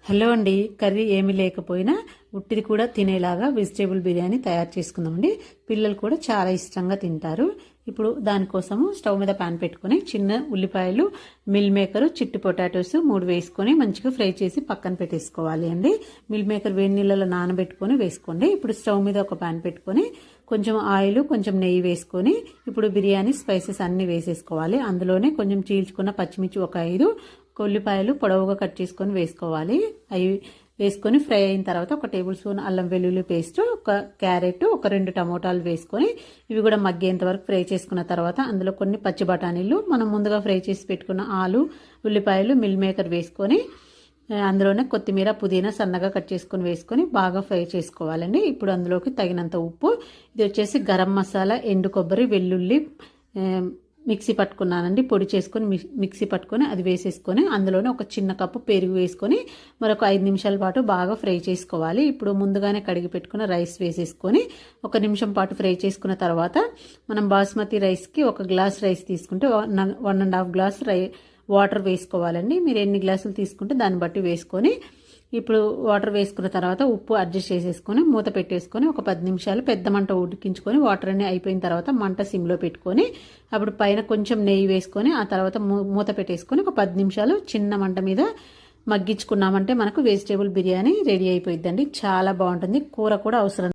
Hello అండి, curry ఏమీ లేకపోయినా ఉట్టిది కూడా తినేలాగా వెజిటేబుల్ బిర్యానీ తయారు చేసుకుందామండి. పిల్లలు కూడా చాలా ఇష్టంగా తింటారు. ఇప్పుడు దానికోసము స్టవ్ మీద పాన్ పెట్టుకుని చిన్న ఉల్లిపాయలు, మిల్ మేకర్, చిట్టి పొటాటోస్ 3 వేసుకొని మంచిగా ఫ్రై చేసి పక్కన పెట్టేసుకోవాలి అండి. మిల్ మేకర్ వేడి నీళ్ళలో నానబెట్టుకొని వేసుకోండి. ఇప్పుడు స్టవ్ మీద ఒక పాన్ పెట్టుకొని కొంచెం ఆయిల్, కొంచెం నెయ్యి వేసుకొని ఇప్పుడు బిర్యానీ స్పైసెస్ అన్నీ వేసేసుకోవాలి. అందులోనే కొంచెం చీల్చుకున్న పచ్చిమిర్చి ఒక 5, ఉల్లిపాయలు పొడవుగా కట్ చేసుకొని వేసుకోవాలి. అవి వేసుకొని ఫ్రై అయిన తర్వాత ఒక టేబుల్ స్పూన్ అల్లం వెల్లుల్లి పేస్ట్, ఒక క్యారెట్, ఒక 2 టమోటాలు వేసుకొని ఇవి కూడా మగ్గేంత వరకు ఫ్రై చేసుకున్న తర్వాత అందులో కొన్ని పచ్చి బఠానీలు, మనం ముందుగా ఫ్రై చేసి పెట్టుకున్న ఆలు, ఉల్లిపాయలు, మిల్ మేకర్ వేసుకొని అందులోనే కొత్తిమీర, పుదీనా సన్నగా కట్ చేసుకొని వేసుకొని బాగా ఫ్రై చేసుకోవాలండి. ఇప్పుడు అందులోకి తగినంత ఉప్పు, ఇది వచ్చేసి గరం మసాలా, ఎండు కొబ్బరి, వెల్లుల్లి మిక్సీ పట్టుకున్నానండి. పొడి చేసుకొని మిక్సీ పట్టుకొని అది వేసేసుకొని అందులోనే ఒక చిన్న కప్పు పెరుగు వేసుకొని మరొక 5 నిమిషాల పాటు బాగా ఫ్రై చేసుకోవాలి. ఇప్పుడు ముందుగానే కడిగి పెట్టుకున్న రైస్ వేసేసుకొని 1 నిమిషం పాటు ఫ్రై చేసుకున్న తర్వాత మనం బాస్మతి రైస్కి 1 గ్లాస్ రైస్ తీసుకుంటే 1.5 గ్లాస్ వాటర్ వేసుకోవాలండి. మీరు ఎన్ని గ్లాసులు తీసుకుంటే దాన్ని బట్టి వేసుకొని ఇప్పుడు వాటర్ వేసుకున్న తర్వాత ఉప్పు అడ్జస్ట్ చేసేసుకొని మూత పెట్టేసుకొని ఒక 10 నిమిషాలు పెద్ద మంట ఉడికించుకొని వాటర్ అన్ని అయిపోయిన తర్వాత మంట సిమ్లో పెట్టుకొని అప్పుడు పైన కొంచెం నెయ్యి వేసుకొని ఆ తర్వాత మూత పెట్టేసుకొని ఒక 10 నిమిషాలు చిన్న మంట మీద మగ్గించుకున్నామంటే మనకు వెజిటేబుల్ బిర్యానీ రెడీ అయిపోయిద్దండి. చాలా బాగుంటుంది. కూర కూడా అవసరం